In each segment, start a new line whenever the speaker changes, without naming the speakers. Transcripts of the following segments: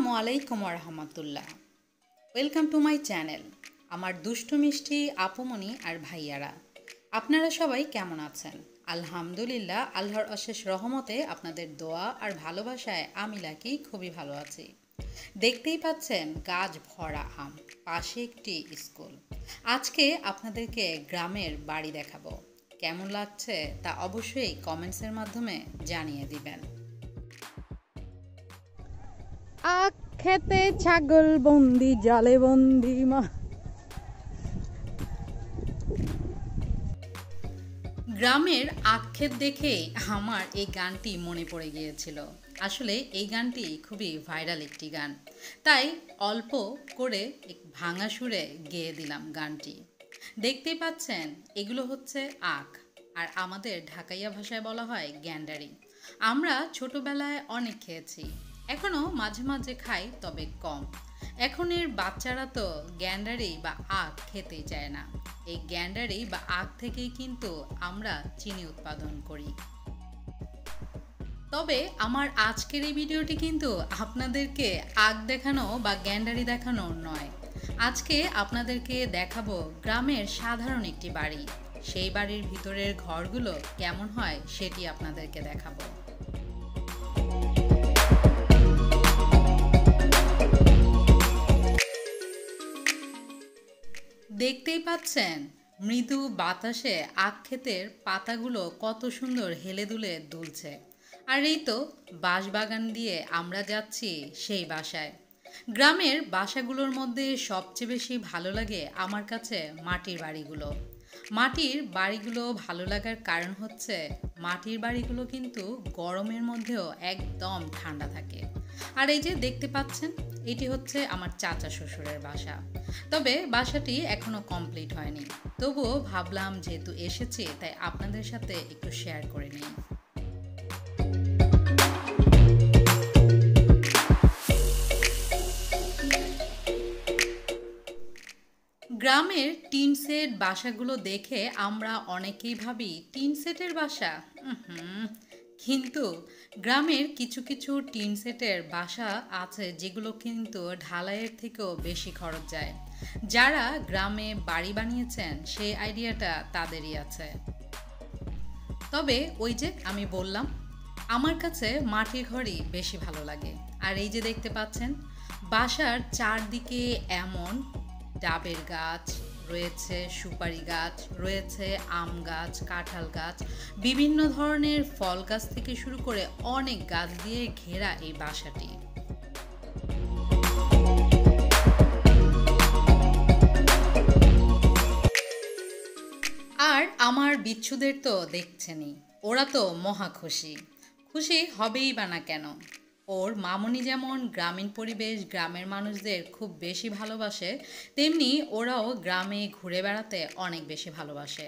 আসসালামু আলাইকুম রহমতুল্লাহ। Welcome to my channel. আমার দুষ্টু মিষ্টি আপুমনি আর ভাইয়ারা, আপনারা সবাই কেমন আছেন? আলহামদুলিল্লাহ, আল্লাহর অশেষ রহমতে আপনাদের দোয়া আর ভালোবাসায় আমি লাকি খুবই ভালো আছি। দেখতেই পাচ্ছেন গাছ ভরা আম, পাশে একটি স্কুল। আজকে আপনাদেরকে গ্রামের বাড়ি দেখাবো। কেমন লাগছে তা অবশ্যই কমেন্টসের মাধ্যমে জানিয়ে দিবেন।
আখ খেতে ছাগল বন্দি, জালে বন্দি মা।
গ্রামের আক্ষেত দেখেই আমার এই গানটি মনে পড়ে গিয়েছিল। আসলে এই গানটি খুবই ভাইরাল একটি গান, তাই অল্প করে ভাঙা সুরে গেয়ে দিলাম গানটি। দেখতেই পাচ্ছেন এগুলো হচ্ছে আখ, আর আমাদের ঢাকাইয়া ভাষায় বলা হয় গ্যান্ডারি। আমরা ছোটবেলায় অনেক খেয়েছি, এখনও মাঝে মাঝে খাই, তবে কম। এখনের বাচ্চারা তো গ্যান্ডারি বা আখ খেতেই চায় না। এই গ্যান্ডারি বা আখ থেকেই কিন্তু আমরা চিনি উৎপাদন করি। তবে আমার আজকের এই ভিডিওটি কিন্তু আপনাদেরকে আখ দেখানো বা গ্যান্ডারি দেখানো নয়। আজকে আপনাদেরকে দেখাবো গ্রামের সাধারণ একটি বাড়ি। সেই বাড়ির ভিতরের ঘরগুলো কেমন হয় সেটি আপনাদেরকে দেখাবো। দেখতেই পাচ্ছেন মৃদু বাতাসে আখ ক্ষেতের পাতাগুলো কত সুন্দর হেলে দুলে দুলছে। আর এই তো বাঁশবাগান দিয়ে আমরা যাচ্ছি সেই বাসায়। গ্রামের বাসাগুলোর মধ্যে সবচেয়ে বেশি ভালো লাগে আমার কাছে মাটির বাড়িগুলো। মাটির বাড়িগুলো ভালো লাগার কারণ হচ্ছে মাটির বাড়িগুলো কিন্তু গরমের মধ্যেও একদম ঠান্ডা থাকে। আর এই যে দেখতে পাচ্ছেন, এটি হচ্ছে আমার চাচা শ্বশুরের বাসা। তবে বাসাটি এখনো কমপ্লিট হয়নি, তবুও ভাবলাম যেহেতু এসেছি তাই আপনাদের সাথে একটু শেয়ার করে নিই। গ্রামের টিন সেট বাসাগুলো দেখে আমরা অনেকেই ভাবি টিন সেটের বাসা, কিন্তু গ্রামের কিছু কিছু টিন সেটের বাসা আছে যেগুলো কিন্তু ঢালাইয়ের থেকেও বেশি খরচ যায়। যারা গ্রামে বাড়ি বানিয়েছেন সেই আইডিয়াটা তাদেরই আছে। তবে ওই যে আমি বললাম, আমার কাছে মাটির ঘরই বেশি ভালো লাগে। আর এই যে দেখতে পাচ্ছেন বাসার চারদিকে এমন ডাবের গাছ রয়েছে, সুপারি গাছ রয়েছে, আম গাছ, কাঁঠাল গাছ, বিভিন্ন ধরনের ফল গাছ থেকে শুরু করে অনেক গাছ দিয়ে ঘেরা এই বাসাটি। আর আমার বিচ্ছুদের তো দেখছেনই, ওরা তো মহা খুশি। খুশি হবেই বা না কেন, ওর মামনি যেমন গ্রামীণ পরিবেশ, গ্রামের মানুষদের খুব বেশি ভালোবাসে, তেমনি ওরাও গ্রামে ঘুরে বেড়াতে অনেক বেশি ভালোবাসে।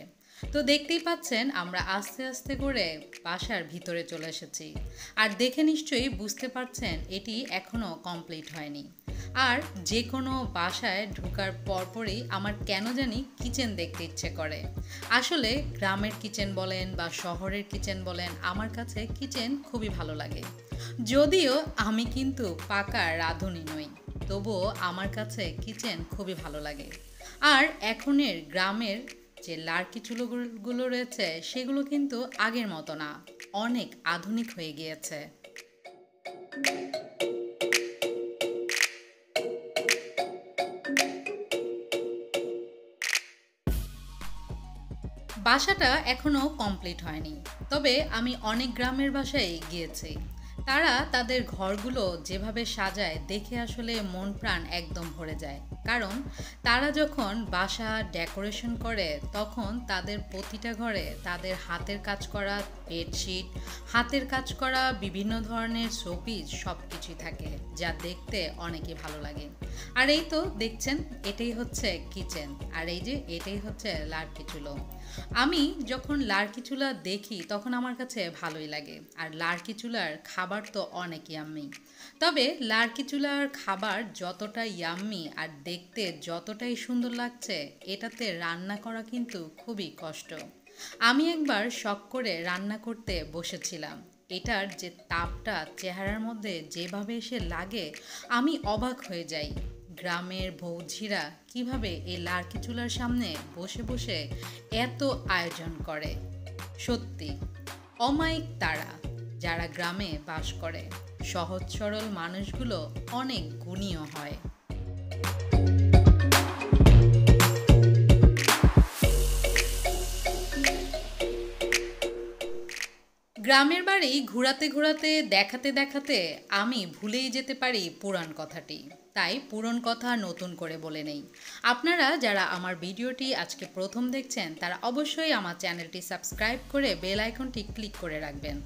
তো দেখতেই পাচ্ছেন আমরা আস্তে আস্তে করে বাসার ভিতরে চলে এসেছি। আর দেখে নিশ্চয়ই বুঝতে পারছেন এটি এখনও কমপ্লিট হয়নি। আর যে কোনো বাসায় ঢোকার পরপরই আমার কেন জানি কিচেন দেখতে ইচ্ছে করে। আসলে গ্রামের কিচেন বলেন বা শহরের কিচেন বলেন, আমার কাছে কিচেন খুবই ভালো লাগে। যদিও আমি কিন্তু পাকা রাঁধুনি নই, তবুও আমার কাছে কিচেন খুবই ভালো লাগে। আর এখনের গ্রামের যে লার্কি চুলোগুলো রয়েছে সেগুলো কিন্তু আগের মতো না, অনেক আধুনিক হয়ে গিয়েছে। বাসাটা এখনও কমপ্লিট হয়নি, তবে আমি অনেক গ্রামের বাসায় গিয়েছি। তারা তাদের ঘরগুলো যেভাবে সাজায় দেখে আসলে মন প্রাণ একদম ভরে যায়। কারণ তারা যখন বাসা ডেকোরেশন করে তখন তাদের প্রতিটা ঘরে তাদের হাতের কাজ করা বেডশিট, হাতের কাজ করা বিভিন্ন ধরনের শোপিস সব কিছুই থাকে, যা দেখতে অনেকই ভালো লাগে। আর এই তো দেখছেন এটাই হচ্ছে কিচেন, আর এই যে এটাই হচ্ছে লার্কি চুলো। আমি যখন লার্কি চুলা দেখি তখন আমার কাছে ভালোই লাগে। আর লার্কি চুলার খাবার তো অনেক ইয়াম্মি। তবে লার্কি চুলার খাবার যতটা ইয়াম্মি আর দেখতে যতটাই সুন্দর লাগছে, এটাতে রান্না করা কিন্তু খুবই কষ্ট। আমি একবার শখ করে রান্না করতে বসেছিলাম, এটার যে তাপটা চেহারার মধ্যে যেভাবে এসে লাগে আমি অবাক হয়ে যাই। গ্রামের বৌঝিরা কিভাবে এই লার্কি চুলার সামনে বসে বসে এত আয়োজন করে। সত্যি অমায়িক তারা যারা গ্রামে বাস করে। সহজ সরল মানুষগুলো অনেক গুণীয় হয়। গ্রামের বাড়ি ঘোরাতে ঘোরাতে দেখাতে দেখাতে আমি ভুলেই যেতে পারি পুরাণ কথাটি। তাই পুরনো কথা নতুন করে বলে নেই। আপনারা যারা আমার ভিডিওটি আজকে প্রথম দেখছেন তারা অবশ্যই আমার চ্যানেলটি সাবস্ক্রাইব করে বেল আইকনটি ক্লিক করে রাখবেন।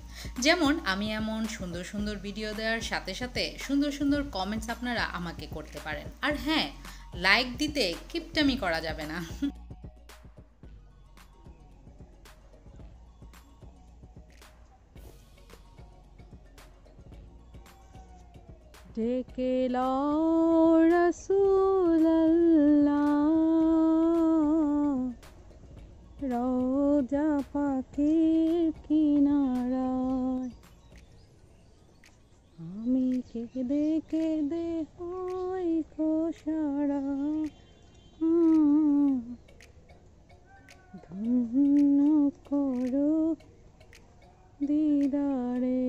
যেমন আমি এমন সুন্দর সুন্দর ভিডিও দেওয়ার সাথে সাথে সুন্দর সুন্দর কমেন্টস আপনারা আমাকে করতে পারেন। আর হ্যাঁ, লাইক দিতে কিপটামি করা যাবে না।
ডেকে লও রাসূলাল্লাহ, রওজা পাকের কিনারায়। আমি কেঁদে কেঁদে হই খোসারা, ধন্য করো দিদারে।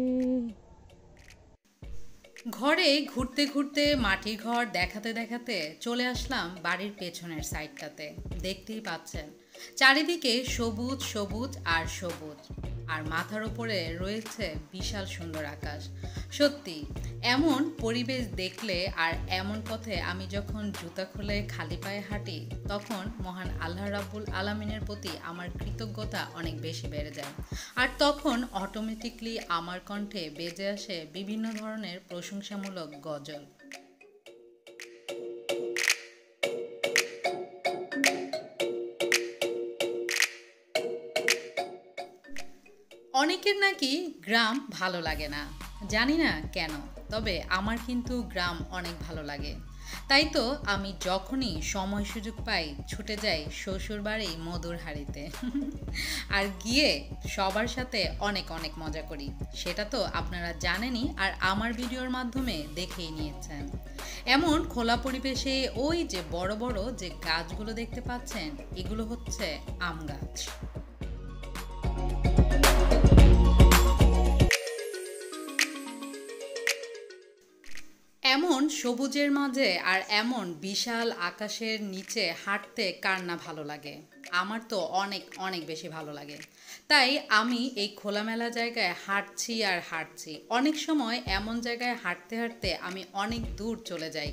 ঘরে ঘুরতে ঘুরতে মাটির ঘর দেখাতে দেখাতে চলে আসলাম বাড়ির পেছনের সাইডটাতে। দেখতেই পাচ্ছেন চারিদিকে সবুজ সবুজ আর সবুজ, আর মাথার উপরে রয়েছে বিশাল সুন্দর আকাশ। সত্যি এমন পরিবেশ দেখলে আর এমন পথে আমি যখন জুতা খুলে খালি পায়ে হাঁটি তখন মহান আল্লাহ রাব্বুল আলামিনের প্রতি আমার কৃতজ্ঞতা অনেক বেশি বেড়ে যায়। আর তখন অটোমেটিকলি আমার কণ্ঠে বেজে আসে বিভিন্ন ধরনের প্রশংসামূলক গজল। অনেকের নাকি গ্রাম ভালো লাগে না, জানি না কেন, তবে আমার কিন্তু গ্রাম অনেক ভালো লাগে। তাই তো আমি যখনই সময় সুযোগ পাই ছুটে যাই শ্বশুর বাড়ি মধুর হাঁড়িতে। আর গিয়ে সবার সাথে অনেক অনেক মজা করি। সেটা তো আপনারা জানেনই, আর আমার ভিডিওর মাধ্যমে দেখেই নিয়েছেন। এমন খোলা পরিবেশে ওই যে বড় বড় যে গাছগুলো দেখতে পাচ্ছেন এগুলো হচ্ছে আম গাছ। এমন সবুজের মাঝে আর এমন বিশাল আকাশের নিচে হাঁটতে কার না ভালো লাগে। আমার তো অনেক অনেক বেশি ভালো লাগে। তাই আমি এই খোলামেলা জায়গায় হাঁটছি আর হাঁটছি। অনেক সময় এমন জায়গায় হাঁটতে হাঁটতে আমি অনেক দূর চলে যাই,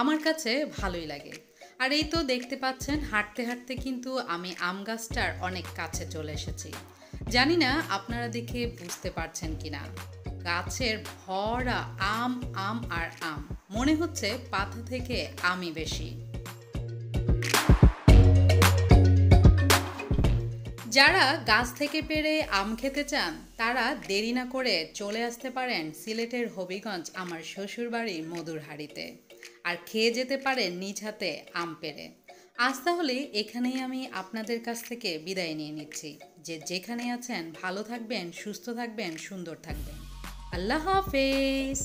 আমার কাছে ভালোই লাগে। আর এই তো দেখতে পাচ্ছেন হাঁটতে হাঁটতে কিন্তু আমি আম গাছটার অনেক কাছে চলে এসেছি। জানি না আপনারা দেখে বুঝতে পারছেন কিনা, গাছের ভরা আম আম আর আম, মনে হচ্ছে পাতা থেকে আমই বেশি। যারা গাছ থেকে পেড়ে আম খেতে চান তারা দেরি না করে চলে আসতে পারেন সিলেটের হবিগঞ্জ আমার শ্বশুরবাড়ি মধুর হাঁড়িতে, আর খেয়ে যেতে পারেন নিজ হাতে আম পেড়ে। আজ তাহলে এখানেই আমি আপনাদের কাছ থেকে বিদায় নিয়ে নিচ্ছি। যে যেখানে আছেন ভালো থাকবেন, সুস্থ থাকবেন, সুন্দর থাকবেন। আল্লাহ হাফেজ।